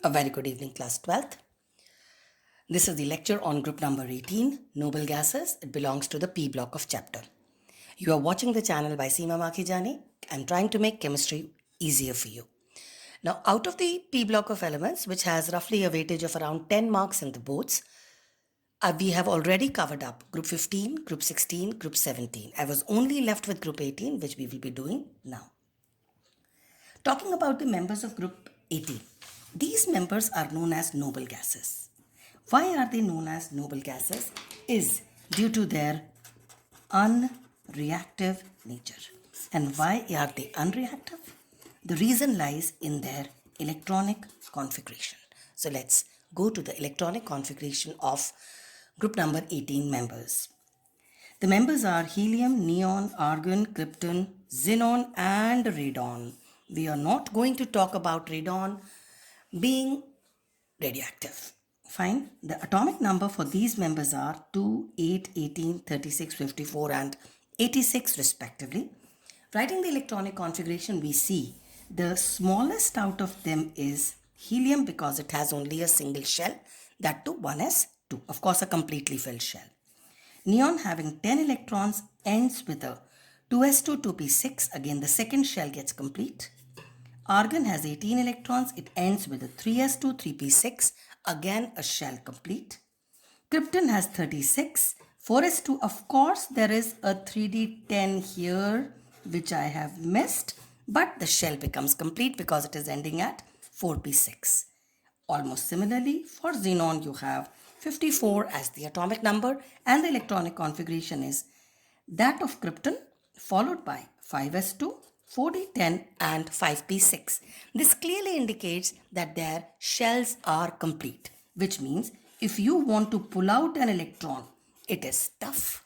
A very good evening, class 12th. This is the lecture on group number 18, Noble Gases. It belongs to the P block of chapter. You are watching the channel by Seema Makhijani. I'm trying to make chemistry easier for you. Now, out of the P block of elements, which has roughly a weightage of around 10 marks in the boards, we have already covered up group 15, group 16, group 17. I was only left with group 18, which we will be doing now. Talking about the members of group 18, these members are known as noble gases. Why are they known as noble gases? Is due to their unreactive nature. And why are they unreactive? The reason lies in their electronic configuration. So let's go to the electronic configuration of group number 18 members. The members are helium, neon, argon, krypton, xenon and radon. We are not going to talk about radon being radioactive. Fine. The atomic number for these members are 2, 8, 18, 36, 54 and 86 respectively. Writing the electronic configuration, we see the smallest out of them is helium because it has only a single shell, that too 1s2. Of course, a completely filled shell. Neon having 10 electrons ends with a 2s2 2p6. Again, the second shell gets complete. Argon has 18 electrons. It ends with a 3s2 3p6. Again, a shell complete. Krypton has 36. 4s2. Of course, there is a 3d10 here, which I have missed. But the shell becomes complete because it is ending at 4p6. Almost similarly, for xenon, you have 54 as the atomic number and the electronic configuration is that of krypton followed by 5s2, 4d10 and 5p6. This clearly indicates that their shells are complete, which means if you want to pull out an electron, it is tough.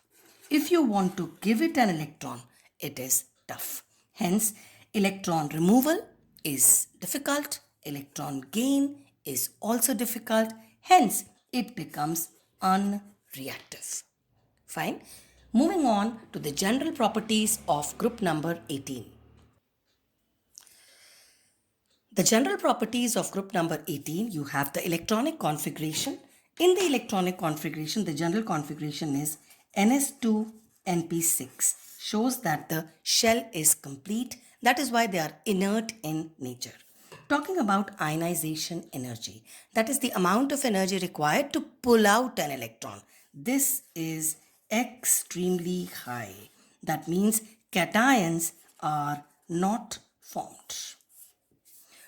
If you want to give it an electron, it is tough. Hence, electron removal is difficult, electron gain is also difficult, hence it becomes unreactive. Fine. Moving on to the general properties of group number 18. The general properties of group number 18, you have the electronic configuration. In the electronic configuration, the general configuration is Ns2Np6. Shows that the shell is complete. That is why they are inert in nature. Talking about ionization energy, that is the amount of energy required to pull out an electron. This is extremely high. That means cations are not formed.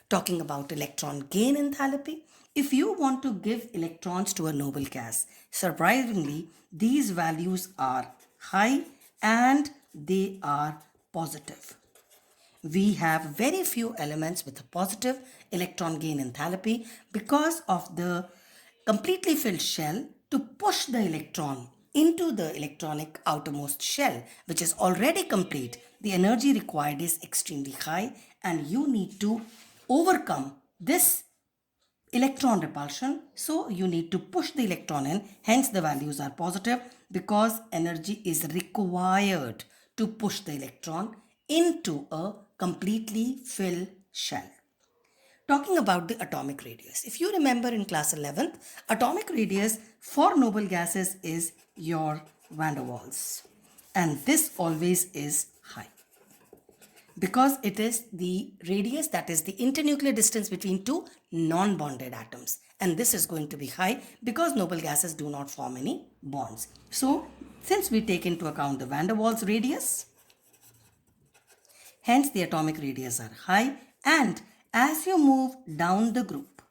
Talking about electron gain enthalpy, if you want to give electrons to a noble gas, surprisingly, these values are high and they are positive. We have very few elements with a positive electron gain enthalpy because of the completely filled shell. To push the electron into the electronic outermost shell, which is already complete, the energy required is extremely high and you need to overcome this electron repulsion. So you need to push the electron in, hence the values are positive because energy is required to push the electron into a completely filled shell. Talking about the atomic radius. If you remember in class 11th, atomic radius for noble gases is your van der Waals. And this always is high because it is the radius, that is the internuclear distance between two non-bonded atoms. And this is going to be high because noble gases do not form any bonds. So since we take into account the van der Waals radius, hence the atomic radius are high, and as you move down the group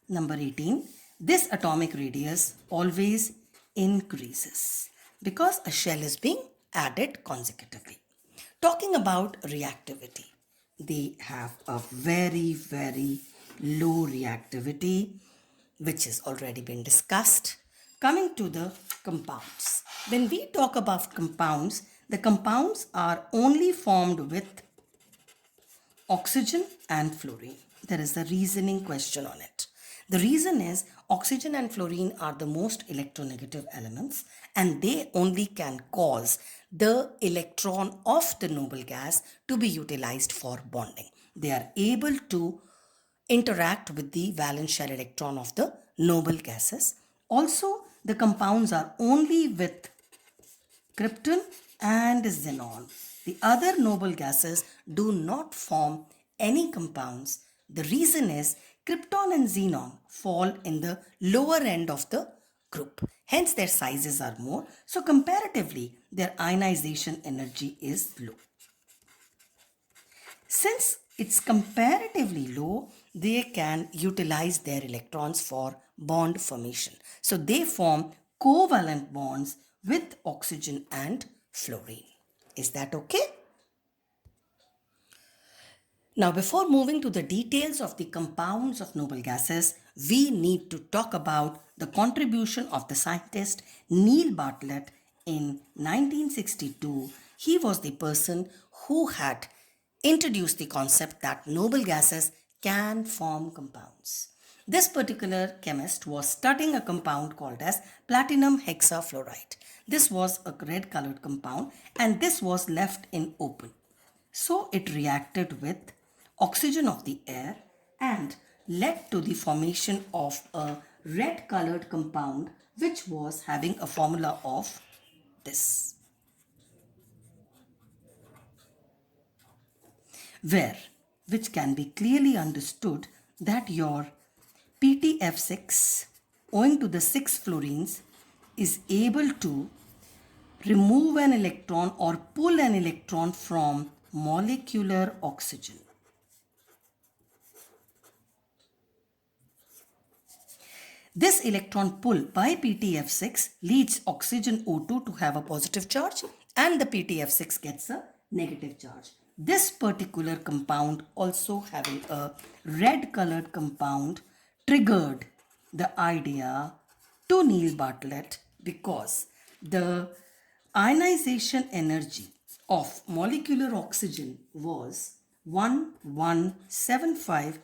number 18, this atomic radius always increases because a shell is being added consecutively. Talking about reactivity, they have a very, very low reactivity, which has already been discussed. Coming to the compounds. When we talk about compounds, the compounds are only formed with oxygen and fluorine. There is a reasoning question on it. The reason is oxygen and fluorine are the most electronegative elements and they only can cause the electron of the noble gas to be utilized for bonding. They are able to interact with the valence shell electron of the noble gases. Also, the compounds are only with krypton and xenon. The other noble gases do not form any compounds. The reason is krypton and xenon fall in the lower end of the group. Hence their sizes are more. So comparatively, their ionization energy is low. Since it's comparatively low, they can utilize their electrons for bond formation. So they form covalent bonds with oxygen and fluorine. Is that okay? Now, before moving to the details of the compounds of noble gases, we need to talk about the contribution of the scientist Neil Bartlett in 1962. He was the person who had introduced the concept that noble gases can form compounds. This particular chemist was studying a compound called as platinum hexafluoride. This was a red colored compound and this was left in open. So it reacted with oxygen of the air and led to the formation of a red colored compound which was having a formula of this. Which can be clearly understood that your PTF6, owing to the 6 fluorines, is able to remove an electron or pull an electron from molecular oxygen. This electron pull by PTF6 leads oxygen O2 to have a positive charge and the PTF6 gets a negative charge. This particular compound, also having a red colored compound, triggered the idea to Neil Bartlett because the ionization energy of molecular oxygen was 1175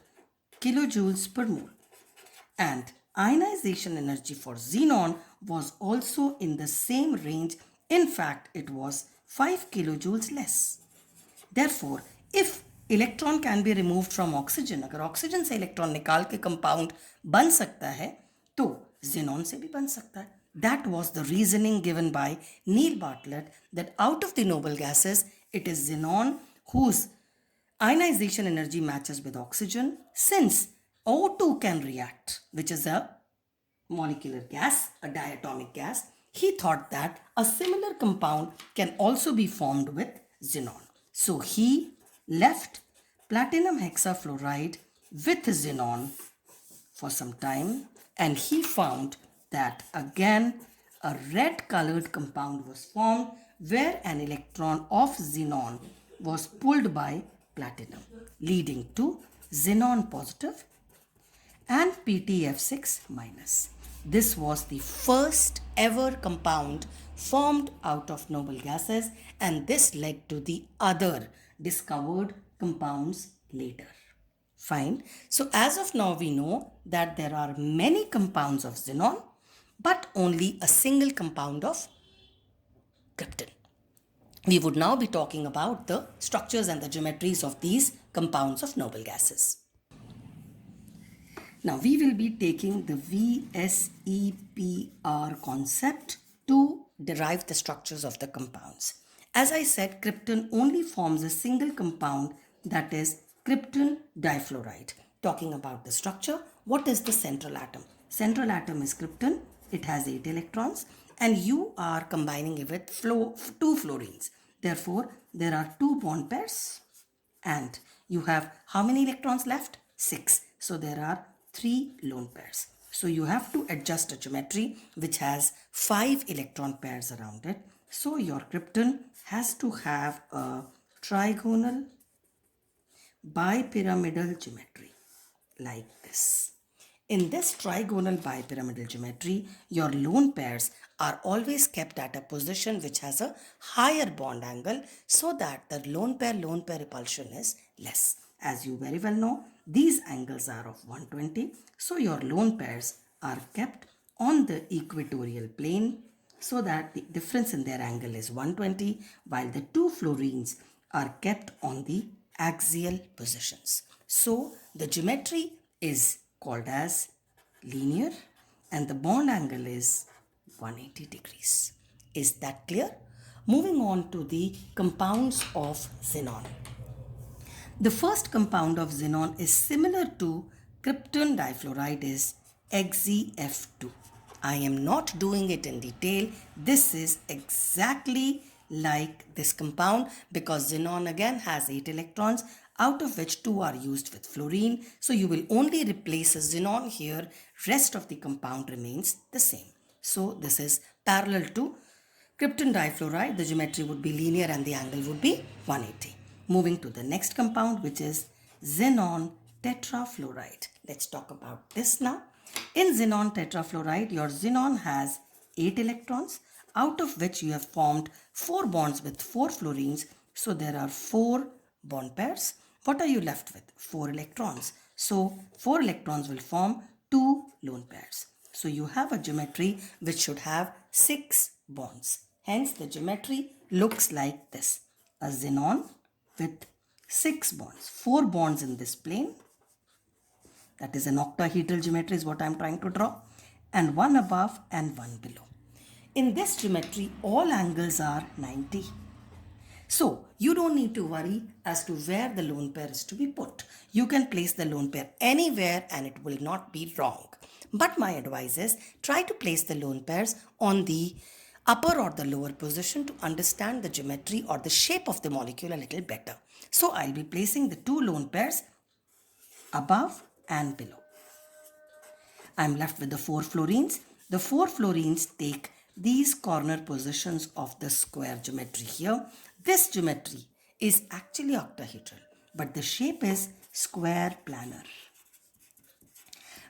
kilojoules per mole and ionization energy for xenon was also in the same range. In fact, it was 5 kilojoules less. Therefore, if electron can be removed from oxygen, अगर oxygen से electron निकाल के compound बन सकता है तो xenon से भी बन सकता है. That was the reasoning given by Neil Bartlett that out of the noble gases, it is xenon whose ionization energy matches with oxygen. Since O2 can react, which is a molecular gas, a diatomic gas, he thought that a similar compound can also be formed with xenon. So he left platinum hexafluoride with xenon for some time and he found that again a red colored compound was formed where an electron of xenon was pulled by platinum, leading to xenon positive and PTF6 minus. This was the first ever compound formed out of noble gases and this led to the other discovered compounds later. Fine. So as of now we know that there are many compounds of xenon but only a single compound of krypton. We would now be talking about the structures and the geometries of these compounds of noble gases. Now we will be taking the VSEPR concept to derive the structures of the compounds. As I said, krypton only forms a single compound, that is krypton difluoride. Talking about the structure, what is the central atom? Central atom is krypton. It has 8 electrons and you are combining it with 2 fluorines. Therefore, there are 2 bond pairs and you have how many electrons left? 6. So there are 3 lone pairs. So you have to adjust a geometry which has 5 electron pairs around it. So your krypton has to have a trigonal bipyramidal geometry like this. In this trigonal bipyramidal geometry, your lone pairs are always kept at a position which has a higher bond angle so that the lone pair repulsion is less. As you very well know, these angles are of 120. So your lone pairs are kept on the equatorial plane so that the difference in their angle is 120 while the 2 fluorines are kept on the axial positions. So the geometry is called as linear and the bond angle is 180 degrees. Is that clear? Moving on to the compounds of xenon. The first compound of xenon is similar to krypton difluoride is XeF2. I am not doing it in detail. This is exactly like this compound because xenon again has 8 electrons out of which 2 are used with fluorine. So you will only replace a xenon here. Rest of the compound remains the same. So this is parallel to krypton difluoride. The geometry would be linear and the angle would be 180. Moving to the next compound, which is xenon tetrafluoride. Let's talk about this now. In xenon tetrafluoride, your xenon has 8 electrons, out of which you have formed 4 bonds with 4 fluorines. So there are 4 bond pairs. What are you left with? 4 electrons. So 4 electrons will form 2 lone pairs. So you have a geometry which should have 6 bonds. Hence the geometry looks like this. A xenon with 6 bonds. 4 bonds in this plane. That is an octahedral geometry is what I am trying to draw. And 1 above and 1 below. In this geometry, all angles are 90. So you don't need to worry as to where the lone pair is to be put. You can place the lone pair anywhere and it will not be wrong. But my advice is try to place the lone pairs on the upper or the lower position to understand the geometry or the shape of the molecule a little better. So I'll be placing the 2 lone pairs above and below. I'm left with the 4 fluorines. The 4 fluorines take these corner positions of the square geometry here. This geometry is actually octahedral, but the shape is square planar.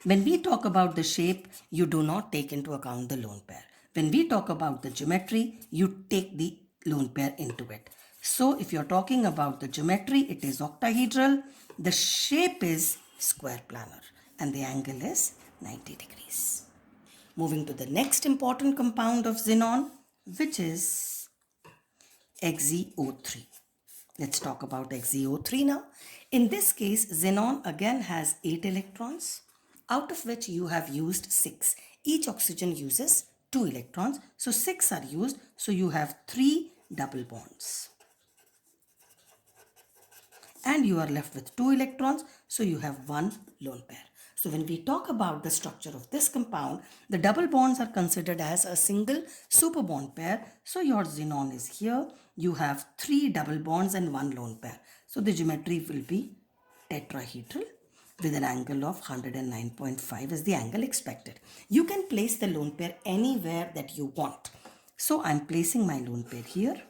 When we talk about the shape, you do not take into account the lone pair. When we talk about the geometry, you take the lone pair into it. So if you're talking about the geometry, it is octahedral. The shape is square planar and the angle is 90 degrees. Moving to the next important compound of xenon, which is XeO3. Let's talk about XeO3 now. In this case, xenon again has 8 electrons, out of which you have used 6. Each oxygen uses 2 electrons, so 6 are used, so you have 3 double bonds. And you are left with 2 electrons, so you have 1 lone pair. So when we talk about the structure of this compound, the double bonds are considered as a single super bond pair. So your xenon is here. You have 3 double bonds and 1 lone pair. So the geometry will be tetrahedral with an angle of 109.5 is the angle expected. You can place the lone pair anywhere that you want. So I'm placing my lone pair here.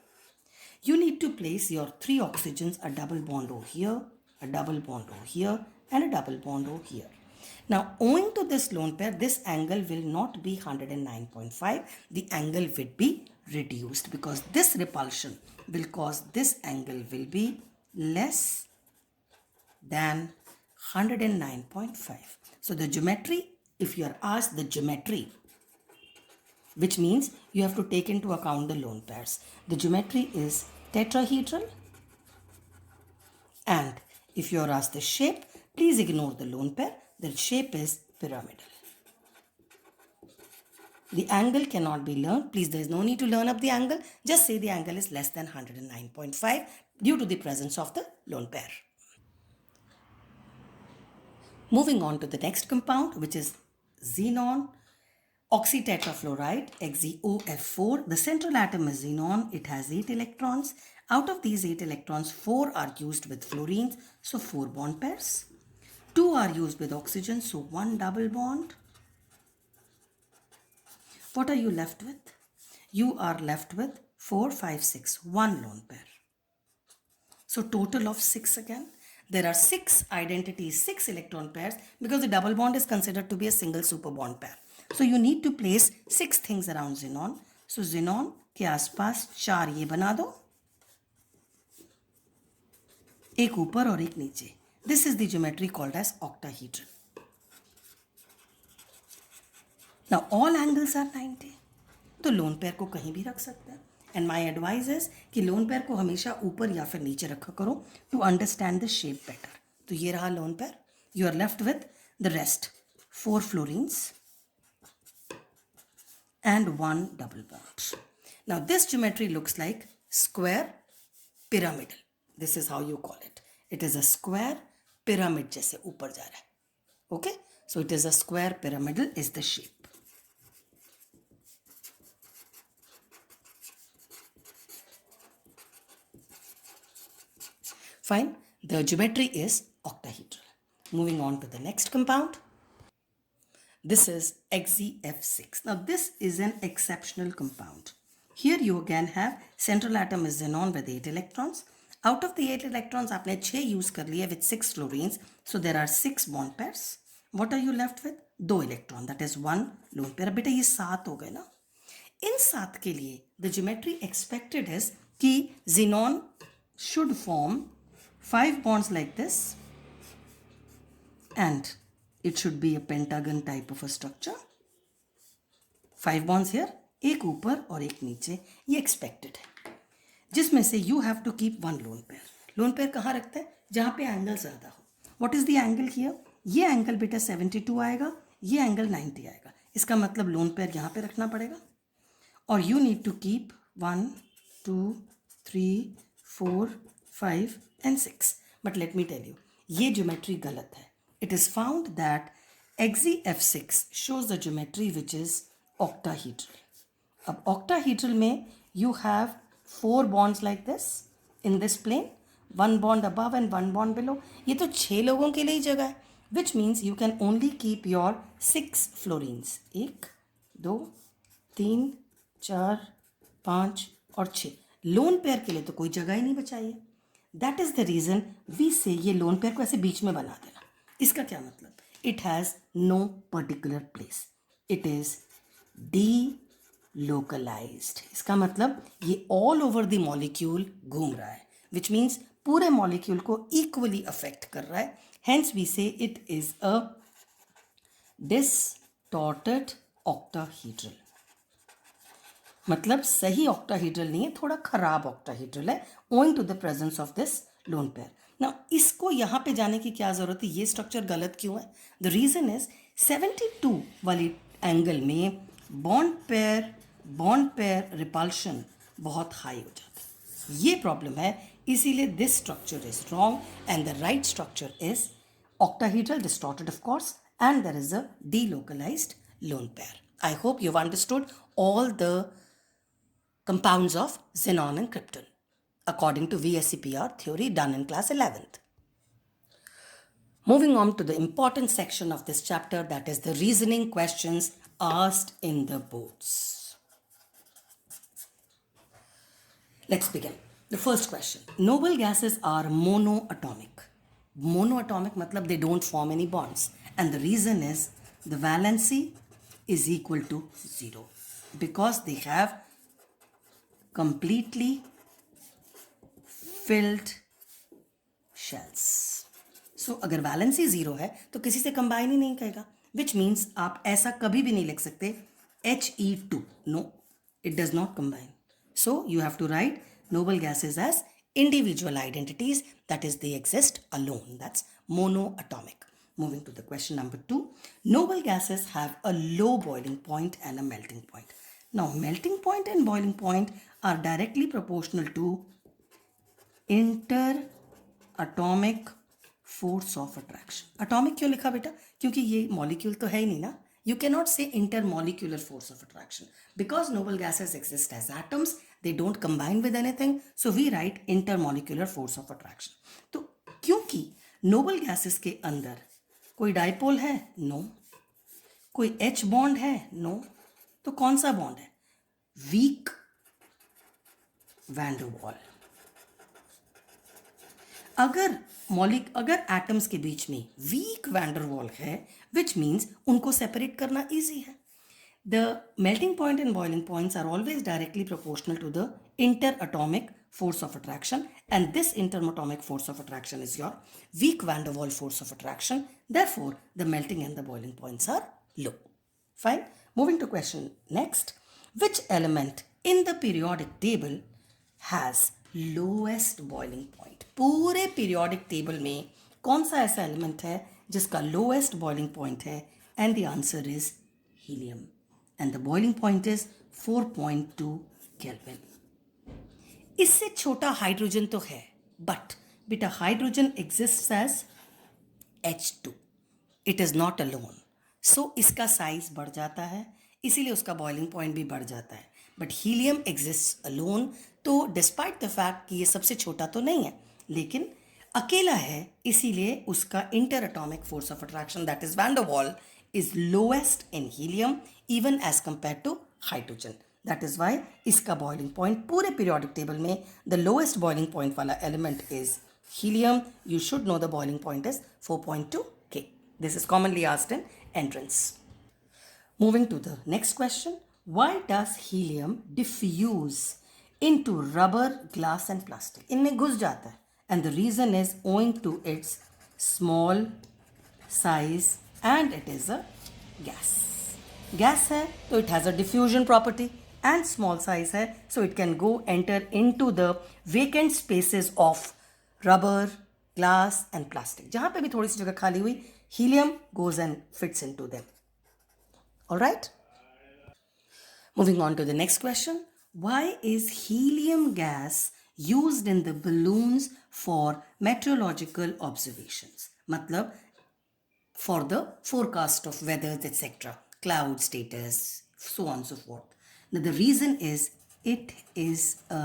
You need to place your 3 oxygens, a double bond over here, a double bond over here, and a double bond over here. Now, owing to this lone pair, this angle will not be 109.5. The angle will be reduced because this repulsion will cause this angle will be less than 109.5. So the geometry, if you are asked the geometry, which means you have to take into account the lone pairs. The geometry is tetrahedral, and if you are asked the shape, please ignore the lone pair. The shape is pyramidal. The angle cannot be learned. Please, there is no need to learn up the angle. Just say the angle is less than 109.5 due to the presence of the lone pair. Moving on to the next compound, which is xenon oxytetrafluoride, XeOF4. The central atom is xenon. It has 8 electrons. Out of these 8 electrons, 4 are used with fluorines, so 4 bond pairs. 2 are used with oxygen, so 1 double bond. What are you left with? You are left with 4, 5, 6, 1 lone pair. So total of 6 again. There are 6 identities, 6 electron pairs because the double bond is considered to be a single super bond pair. So you need to place 6 things around xenon. So xenon के आसपास 4 ये बना दो, एक ऊपर और एक नीचे. This is the geometry called as octahedral. Now all angles are 90. तो लोन पेयर को कहीं भी रख सकते हैं. And my advice is कि लोन पेयर को हमेशा ऊपर या फिर नीचे रखा करो to understand the shape better. तो ये रहा lone pair. You are left with the rest, 4 fluorines and 1 double bond. Now this geometry looks like square pyramidal. This is how you call it. It is a square pyramid जैसे ऊपर जा रहा है. Okay, so it is a square pyramidal is the shape. Fine, the geometry is octahedral. Moving on to the next compound. This is XeF6. Now this is an exceptional compound. Here you again have central atom is xenon with 8 electrons. Out of the 8 electrons आपने 6 use कर लिए with 6 fluorines. So there are 6 bond pairs. What are you left with? 2 electron. That is 1 lone pair. बेटा ये 7 हो गए ना. इन 7 के लिए the geometry expected is कि xenon should form 5 bonds like this and it should be a pentagon type of a structure. 5 bonds here, एक ऊपर और एक नीचे, ये expected है, जिसमें से you have to keep 1 lone pair. Lone pair कहाँ रखते हैं? जहाँ पे एंगल ज़्यादा हो. What is the angle here? ये एंगल बेटा 72 आएगा, ये एंगल 90 आएगा. इसका मतलब लोन पेयर यहाँ पे रखना पड़ेगा. और you need to keep 1, 2, 3, 4, 5 and 6. But let me tell you, ये geometry गलत है. It is found that XeF6 shows the geometry which is octahedral. अब octahedral में you have 4 bonds like this in this plane, 1 bond above and 1 bond below. ये तो 6 लोगों के लिए ही जगह है, which means you can only keep your 6 fluorines. 1, 2, 3, 4, 5 और 6. लोन पेयर के लिए तो कोई जगह ही नहीं बचाई है. That is the reason we say ये लोन पेयर को ऐसे बीच में बना देना. इसका क्या मतलब? It has no particular place, it is delocalised. इसका मतलब ये ऑल ओवर द मॉलिक्यूल घूम रहा है, विच मीन्स पूरे मॉलिक्यूल को इक्वली अफेक्ट कर रहा है. Hence we say it is a distorted octahedral. मतलब सही ऑक्टाहेड्रल नहीं है, थोड़ा खराब ऑक्टाहेड्रल है owing to the presence of this lone pair. ना इसको यहाँ पे जाने की क्या ज़रूरत है? ये स्ट्रक्चर गलत क्यों है? द रीज़न इज 72 वाली एंगल में बॉन्ड पेयर रिपल्शन बहुत हाई हो जाता है. ये प्रॉब्लम है, इसीलिए this structure is wrong and the right structure is octahedral, distorted of course, and there is a delocalized lone pair. I hope you've understood all the compounds of xenon and krypton according to VSEPR theory done in class 11th. Moving on to the important section of this chapter, that is the reasoning questions asked in the boards. Let's begin. The first question. Noble gases are monoatomic. Monoatomic matlab they don't form any bonds, and the reason is the valency is equal to 0 because they have completely filled shells. So अगर valency 0 है तो किसी से combine ही नहीं करेगा, which means आप ऐसा कभी भी नहीं लिख सकते He2. No, it does not combine. So you have to write noble gases as individual identities, that is they exist alone. That's monoatomic. Moving to the question number 2. Noble gases have a low boiling point and a melting point. Now melting point and boiling point are directly proportional to interatomic force of attraction. Atomic क्यों लिखा बेटा? क्योंकि ये molecule तो है ही नहीं ना. You cannot say intermolecular force of attraction because noble gases exist as atoms. They don't combine with anything. So we write intermolecular force of attraction. तो क्योंकि noble gases के अंदर कोई डाइपोल है? नो. कोई H बॉन्ड है? No. तो कौन सा बॉन्ड है? Week van der Waals. अगर एटम्स के बीच में वीक वैंडरवॉल है, विच मीन्स उनको सेपरेट करना इजी है. The melting point and boiling points are always directly proportional to the interatomic force of attraction, and this interatomic force of attraction is your weak van der Waals force of attraction. Therefore, the melting and the boiling points are low. Fine. Moving to question next. Which element in the periodic table has lowest boiling point? पूरे periodic table में कौन सा ऐसा element है जिसका lowest boiling point है? And the answer is helium and the boiling point is 4.2 kelvin. इससे छोटा हाइड्रोजन तो है, बट बेटा hydrogen exist as H2. It is not alone. So इसका साइज बढ़ जाता है, इसीलिए उसका बॉइलिंग पॉइंट भी बढ़ जाता है. बट हीलियम एग्जिस्ट अलोन, तो डिस्पाइट द फैक्ट कि ये सबसे छोटा तो नहीं है, लेकिन अकेला है, इसीलिए उसका interatomic force of attraction that is van der Waals is lowest in helium even as compare to hydrogen. That is why इसका बॉइलिंग पॉइंट पूरे पीरियोडिक टेबल में द लोएस्ट बॉइलिंग पॉइंट वाला element is helium. You should know the boiling point is 4.2 K. This is commonly asked in entrance. Moving to the next question. Why does helium diffuse into rubber, glass and plastic? इनमें घुस जाता है, and the reason is owing to its small size and it is a gas. Gas है तो it has a diffusion property and small size है, so it can go enter into the vacant spaces of rubber, glass and plastic. जहाँ पे भी थोड़ी सी जगह खाली हुई, helium goes and fits into them. All right? Moving on to the next question. Why is helium gas used in the balloons for meteorological observations? मतलब for the forecast of weather, etc., cloud status, so on and so forth. Now the reason is it is a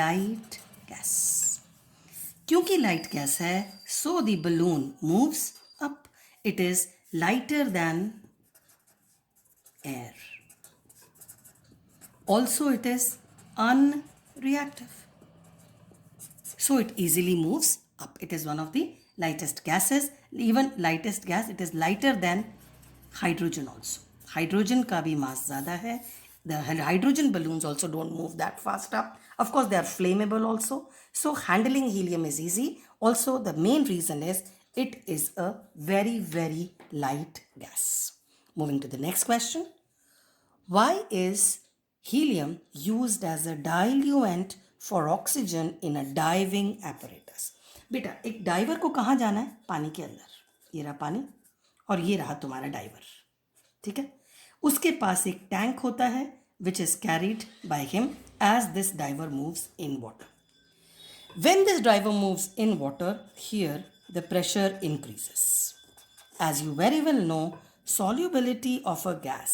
light gas. क्योंकि light gas है, so the balloon moves up. It is lighter than air. Also it is unreactive, so it easily moves up. It is one of the lightest gases. Even lightest gas, it is lighter than hydrogen also. Hydrogen का भी mass ज़्यादा है. The hydrogen balloons also don't move that fast up. Of course, they are flammable also. So handling helium is easy. Also, the main reason is it is a very, very light gas. Moving to the next question. Why is helium used as a diluent for oxygen in a diving apparatus? बेटा एक driver को कहाँ जाना है? पानी के अंदर. ये रहा पानी और ये रहा तुम्हारा डाइवर. ठीक है, उसके पास एक टैंक होता है which is carried by him as this diver moves in water. When this diver moves in water, here the pressure increases. As you very well know, solubility of a gas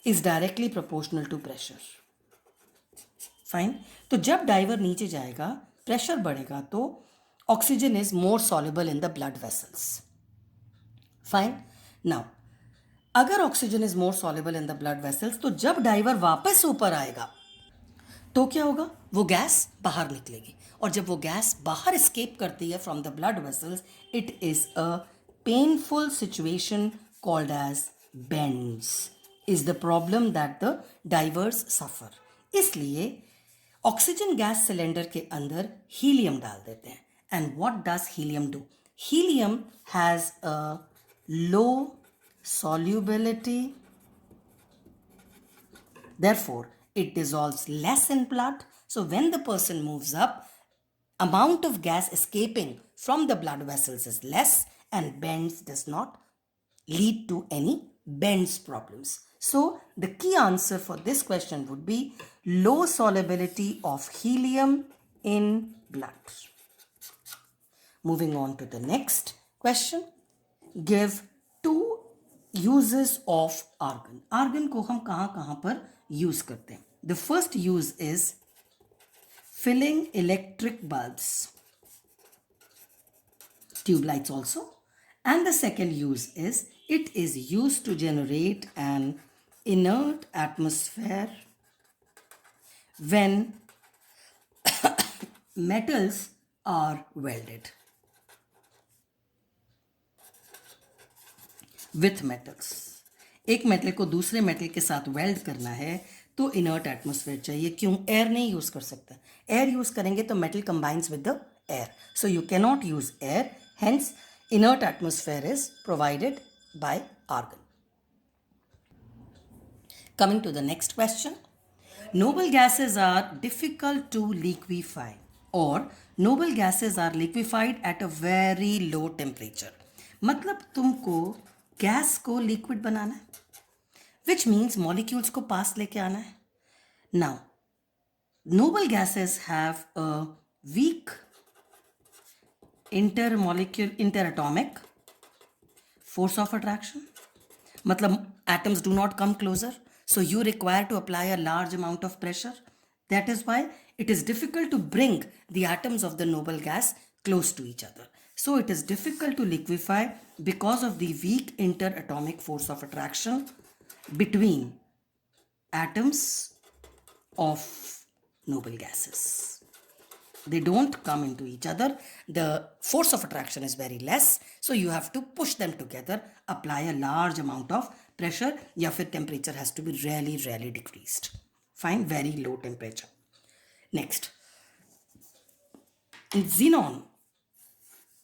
is directly proportional to pressure. Fine. तो जब driver नीचे जाएगा, pressure बढ़ेगा, तो oxygen is more soluble in the blood vessels. Fine. Now, अगर oxygen is more soluble in the blood vessels, तो जब driver वापस ऊपर आएगा तो क्या होगा? वो गैस बाहर निकलेगी, और जब वो गैस बाहर एस्केप करती है from the blood vessels, it is a painful situation called as bends. Is the problem that the divers suffer. इसलिए ऑक्सीजन गैस सिलेंडर के अंदर हीलियम डाल देते हैं. And what does helium do? Helium has a low solubility, therefore it dissolves less in blood. So when the person moves up, amount of gas escaping from the blood vessels is less, and bends does not lead to any bends problems. So the key answer for this question would be low solubility of helium in blood. Moving on to the next question. Give two uses of argon. Argon को हम कहाँ पर use करते हैं? The first use is filling electric bulbs, tube lights also, and the second use is it is used to generate an inert atmosphere when metals are welded with metals. एक metal को दूसरे metal के साथ weld करना है तो inert atmosphere चाहिए. क्यों? एयर नहीं यूज कर सकता. एयर यूज करेंगे तो metal combines with the air, so you can not use air. Hence inert atmosphere is provided by argon. Coming to the next question. Noble gases are difficult to liquefy or noble gases are liquefied at a very low temperature. मतलब तुमको gas को liquid बनाना है, which means molecules को पास लेके आना है. Now, noble gases have a weak interatomic force of attraction. मतलब atoms do not come closer, so you require to apply a large amount of pressure. That is why it is difficult to bring the atoms of the noble gas close to each other. So it is difficult to liquefy because of the weak interatomic force of attraction between atoms of noble gases. They don't come into each other. The force of attraction is very less, so you have to push them together, apply a large amount of pressure, या फिर temperature has to be really decreased. Fine, very low temperature. Next, xenon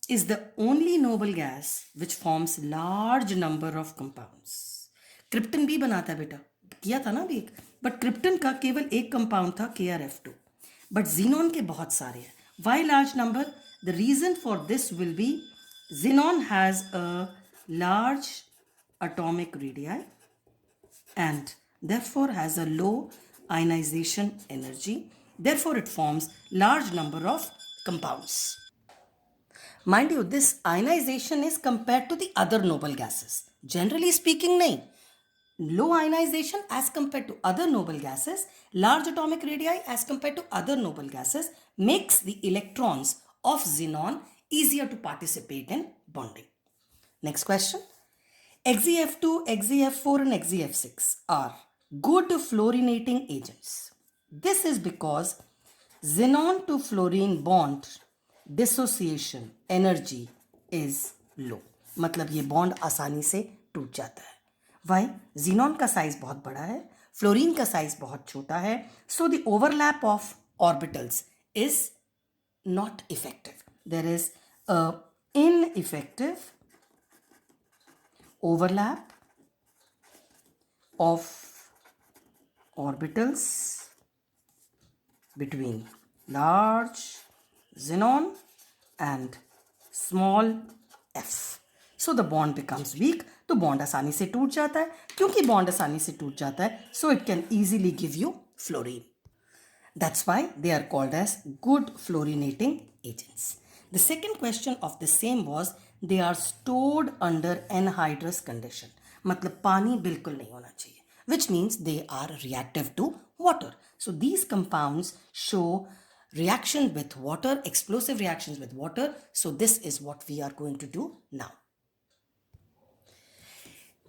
is the only noble gas which forms large number of compounds. Krypton भी बनाता है बेटा, किया था ना अभी एक, बट क्रिप्टन का केवल एक कंपाउंड था KrF2, बट xenon के बहुत सारे हैं. Why large number? The reason for this will be xenon has a large atomic radii and therefore has a low ionization energy. Therefore it forms large number of compounds. Mind you, this ionization is compared to the other noble gases. Generally speaking, nahi. Low ionization as compared to other noble gases, large atomic radii as compared to other noble gases makes the electrons of xenon easier to participate in bonding. Next question. XeF2, XeF4 and XeF6 are good fluorinating agents. This is because xenon to fluorine bond dissociation energy is low. मतलब ये bond आसानी से टूट जाता है. Why? Xenon का size बहुत बड़ा है, फ्लोरीन का साइज बहुत छोटा है, so the overlap of orbitals is not effective. There is a ineffective overlap of orbitals between large xenon and small f. So the bond becomes weak. तो bond आसानी से टूट जाता है. क्योंकि बॉन्ड आसानी से टूट जाता है, so it can easily give you fluorine. That's why they are called as good fluorinating agents. The second question of the same was they are stored under anhydrous condition. मतलब पानी बिल्कुल नहीं होना चाहिए, which means they are reactive to water. So these compounds show reaction with water, explosive reactions with water. So this is what we are going to do now.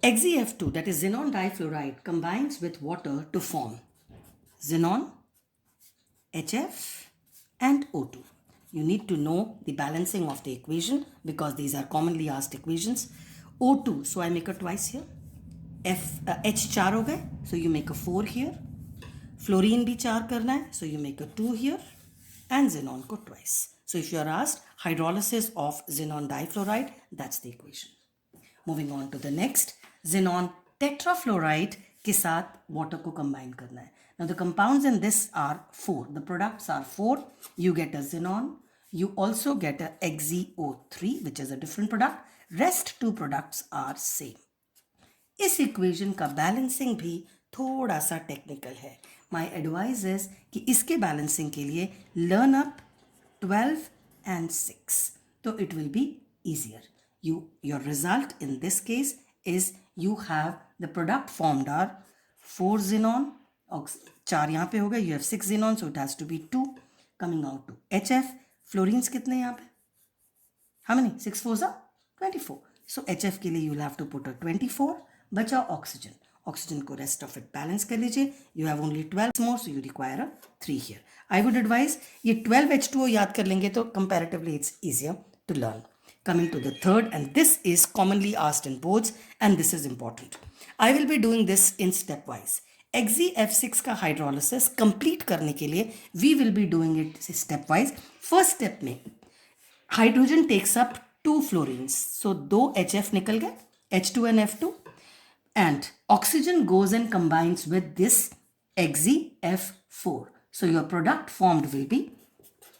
XeF2, that is xenon difluoride, combines with water to form xenon, HF and O2. You need to know the balancing of the equation because these are commonly asked equations. O2, so I make a twice here. H 4 हो गए, so you make a 4 here. Fluorine भी 4 करना है, so you make a 2 here. And xenon को twice. So if you are asked hydrolysis of xenon difluoride, that's the equation. Moving on to the next, xenon tetrafluoride के साथ water को combine करना है. Now the compounds in this are 4. The products are 4. You get a xenon. You also get a XeO3, which is a different product. Rest 2 products are same. इस equation का balancing भी थोड़ा सा technical है. My advice is कि इसके balancing के लिए learn up 12 and 6. So it will be easier. Your result in this case is you have the product formed are 4 xenon, 4 यहाँ पे हो गए, you have 6 xenon, so it has to be 2 coming out to HF. Fluorines कितने यहाँ पे? How many? 6 4s are 24. So HF के लिए you will have to put a 24. बचा oxygen. Oxygen को rest of it balance कर लीजिए. You have only 12 more, so you require a 3 here. I would advise ये 12 H2O याद कर लेंगे तो comparatively it's easier to learn. Coming to the third, and this is commonly asked in boards, and this is important. I will be doing this in stepwise. XeF6 का hydrolysis complete करने के लिए we will be doing it stepwise. First step में hydrogen takes up 2 fluorines, so 2 HF निकल गए, H2 and F2, and oxygen goes and combines with this XeF4. So your product formed will be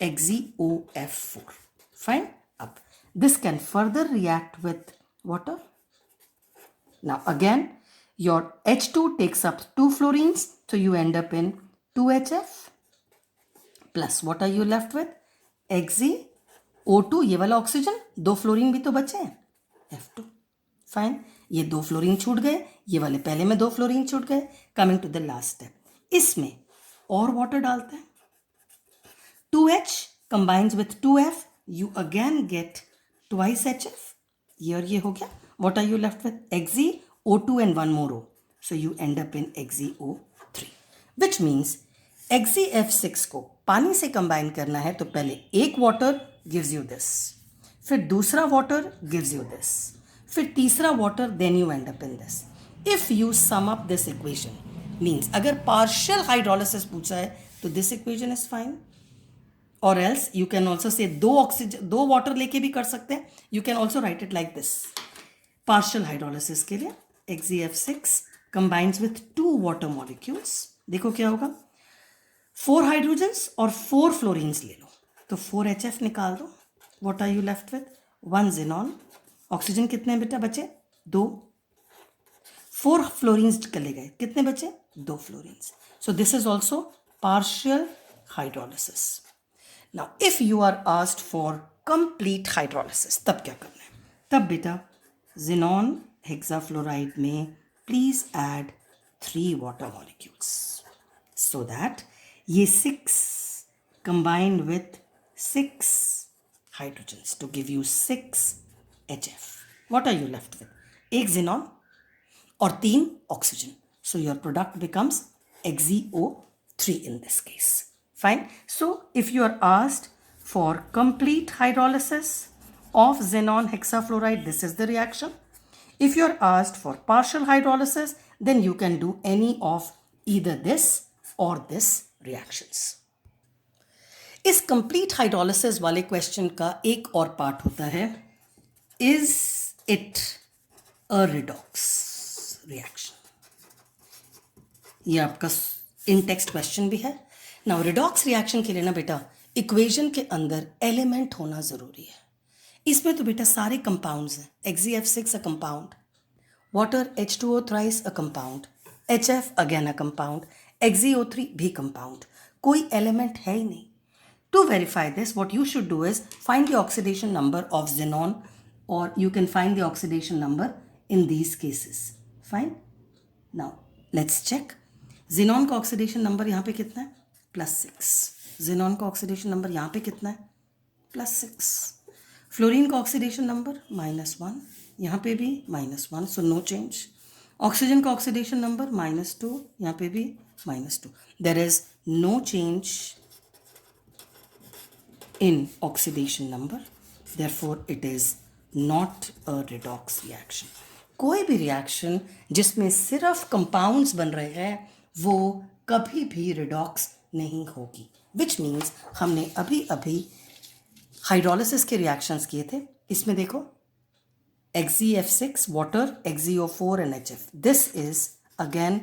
XeOF4. Fine. Up. This can further react with water. Now again, your H2 takes up 2 fluorines, so you end up in 2HF plus what are you left with? XeO2, ये वाला oxygen, 2 fluorine भी तो बचे हैं, F2. Fine, ये 2 fluorine छूट गए, ये वाले पहले में 2 फ्लोरीन छूट गए. Coming to the last step, इसमें और वाटर डालते हैं. 2H combines with 2F, you again get twice HF. ये और ये हो गया. What are you left with? XeO2 and one more O. So you end up in XeO3. Which means XeF6 को पानी से कंबाइन करना है तो पहले एक वाटर gives you this, फिर दूसरा वाटर gives you this, फिर तीसरा water, then you end up in this. If you sum up this equation, means अगर partial hydrolysis पूछा है तो this equation is fine. Or else you can also say दो water लेके भी कर सकते हैं. You can also write it like this. Partial hydrolysis के लिए XeF6 combines with 2 water molecules. देखो क्या होगा, 4 हाइड्रोजन्स और 4 फ्लोरीन्स ले लो तो 4HF निकाल दो. What are you left with? 1 xenon. Oxygen कितने बेटा बचे? 2. 4 फ्लोरीन्स चले गए, कितने बचे? 2 fluorines. So this is also partial hydrolysis. Now, if you are asked for complete hydrolysis, तब क्या करना है? तब बेटा xenon hexafluoride में please add 3 water molecules so that ये 6 combine with 6 hydrogens to give you 6 HF. What are you left with? एक xenon और 3 oxygen. So your product becomes XeO3 in this case. Fine. So if you are asked for complete hydrolysis of xenon hexafluoride, this is the reaction. If you are asked for partial hydrolysis, then you can do any of either this or this reactions. इस complete hydrolysis वाले question का एक और part होता है, is it a redox reaction? ये आपका in text question भी है. नाउ रिडॉक्स रिएक्शन के लिए ना बेटा इक्वेशन के अंदर एलिमेंट होना ज़रूरी है. इसमें तो बेटा सारे कंपाउंड्स हैं. XeF6 a compound, water H2O thrice a compound, HF again a compound, XeO3 भी कंपाउंड. कोई एलिमेंट है ही नहीं. To verify this what you should do is find the oxidation number of xenon और you can find the oxidation number in these cases. Fine. Now let's check. xenon का oxidation number यहाँ पे कितना है? +6. xenon का oxidation number यहाँ पे कितना है? +6. फ्लोरीन का ऑक्सीडेशन नंबर -1, यहाँ पे भी -1, सो नो चेंज. ऑक्सीजन का ऑक्सीडेशन नंबर -2, यहाँ पे भी -2. There is no change in oxidation number, therefore it is not a redox reaction. कोई भी रिएक्शन जिसमें सिर्फ कंपाउंड्स बन रहे हैं वो कभी भी रिडॉक्स नहीं होगी. विच मीन्स हमने अभी अभी हाइड्रोलिसिस के रिएक्शंस किए थे. इसमें देखो XeF6 water, XeO4 and HF. This is again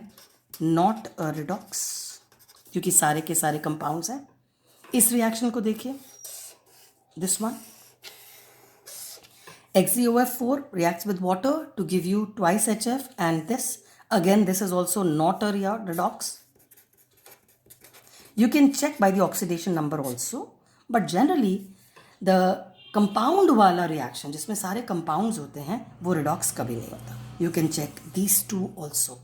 not a redox क्योंकि सारे के सारे कंपाउंड्स हैं. इस रिएक्शन को देखिए, this one XeOF4 reacts with water to give you twice HF, and this is also not a redox. You can check by the oxidation number also, but generally the compound वाला reaction जिसमें सारे compounds होते हैं वो redox कभी नहीं होता. You can check these two also.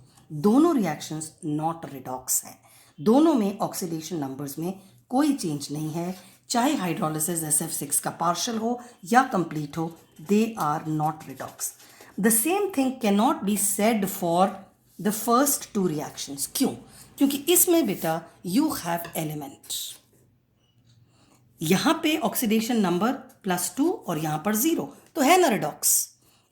दोनों reactions not redox हैं. दोनों में oxidation numbers में कोई change नहीं है. चाहे hydrolysis SF6 का partial हो या complete हो, they are not redox. The same thing cannot be said for the first two reactions. क्यों? क्योंकि इसमें बेटा you have element. यहाँ पे ऑक्सीडेशन नंबर +2 और यहाँ पर 0 तो है ना रिडॉक्स.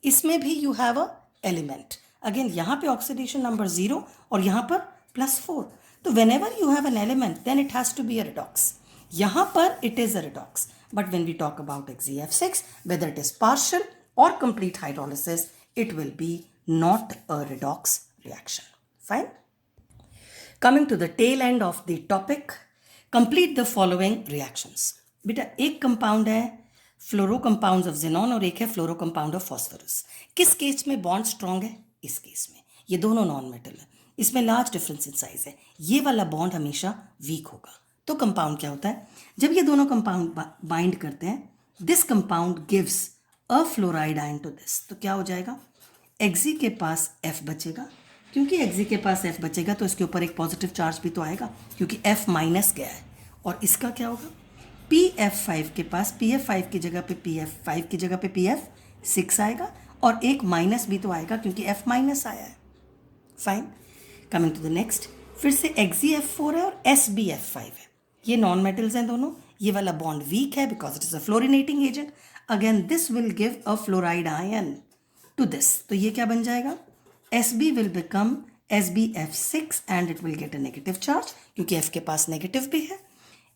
इसमें भी you have a element. Again यहाँ पे ऑक्सीडेशन नंबर 0 और यहाँ पर +4. तो whenever you have an element then it has to be a redox. यहाँ पर it is a redox. But when we talk about XeF6, whether it is partial or complete hydrolysis, it will be not a redox reaction. Fine. Coming to the tail end of the topic, complete the following reactions. बेटा एक compound है फ्लोरो compound of xenon और एक है फ्लोरो compound of phosphorus. किस case में bond strong है? इस केस में. ये दोनों नॉन मेटल है, इसमें लार्ज डिफरेंस इन साइज है. ये वाला बॉन्ड हमेशा वीक होगा. तो कंपाउंड क्या होता है? जब ये दोनों कंपाउंड बाइंड करते हैं, this compound gives a fluoride ion to this. तो क्या हो जाएगा? एक्सी के पास F बचेगा. क्योंकि एक्सी के पास F बचेगा तो इसके ऊपर एक पॉजिटिव चार्ज भी तो आएगा, क्योंकि F माइनस गया है. और इसका क्या होगा? PF5 के पास PF5 की जगह पे PF5 की जगह पे PF6 आएगा, और एक माइनस भी तो आएगा क्योंकि F माइनस आया है. Fine. Coming to the next, फिर से XeF4 है और SbF5 है. ये नॉन मेटल्स हैं दोनों. ये वाला बॉन्ड वीक है because it is a fluorinating agent. Again this will give a fluoride ion to this. तो ये क्या बन जाएगा? Sb will become SbF6 and it will get a negative charge क्योंकि F के पास नेगेटिव भी है.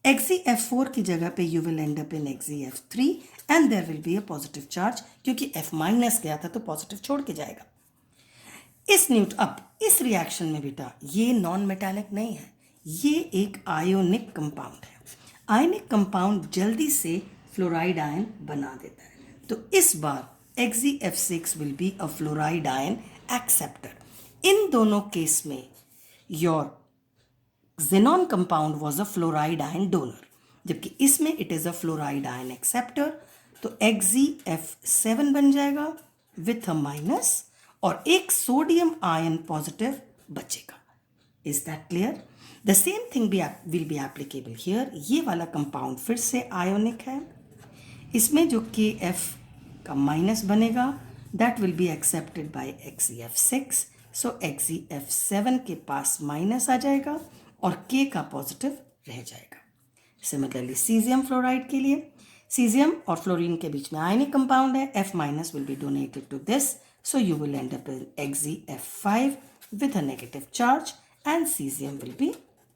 XeF4 की जगह पे you will end up in XeF3 and there will be a positive charge क्योंकि F माइनस गया था तो पॉजिटिव छोड़ के जाएगा. इस रिएक्शन में बेटा ये नॉन मेटालिक नहीं है, ये एक आयोनिक कंपाउंड है. आयोनिक कंपाउंड जल्दी से फ्लोराइड आयन बना देता है. तो इस बार XeF6 will be a fluoride ion acceptor. इन दोनों केस में your xenon compound was a fluoride ion donor, जबकि इसमें it is a fluoride ion acceptor. तो XeF7 बन जाएगा with a minus और एक सोडियम आयन पॉजिटिव बचेगा. Is that clear? The same thing will be applicable here. ये वाला कंपाउंड फिर से आयोनिक है. इसमें जो KF का माइनस बनेगा that will be accepted by XeF6. So XeF7 के पास माइनस आ जाएगा और K का पॉजिटिव रह जाएगा. सिमिलरली सीजियम फ्लोराइड के लिए, सीजियम और फ्लोरीन के बीच में आयनिक कंपाउंड है. F minus will be donated to this, so you will end up in XeF5 with a negative charge and cesium will be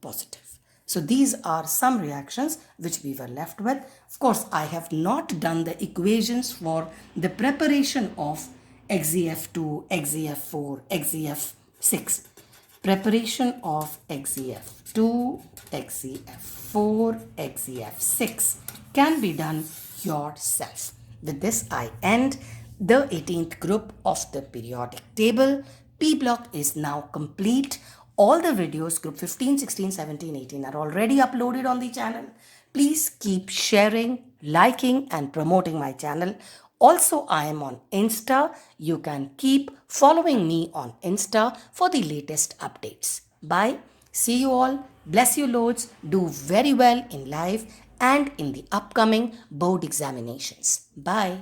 positive. So these are some reactions which we were left with. Of course, I have not done the equations for the preparation of XeF2, XeF4, XeF6. Preparation of XeF2, XeF4, XeF6 can be done yourself. With this, I end the 18th group of the periodic table. P block is now complete. All the videos, group 15, 16, 17, 18 are already uploaded on the channel. Please keep sharing, liking and promoting my channel. Also, I am on Insta. You can keep following me on Insta for the latest updates. Bye. See you all. Bless you loads. Do very well in life and in the upcoming board examinations. Bye.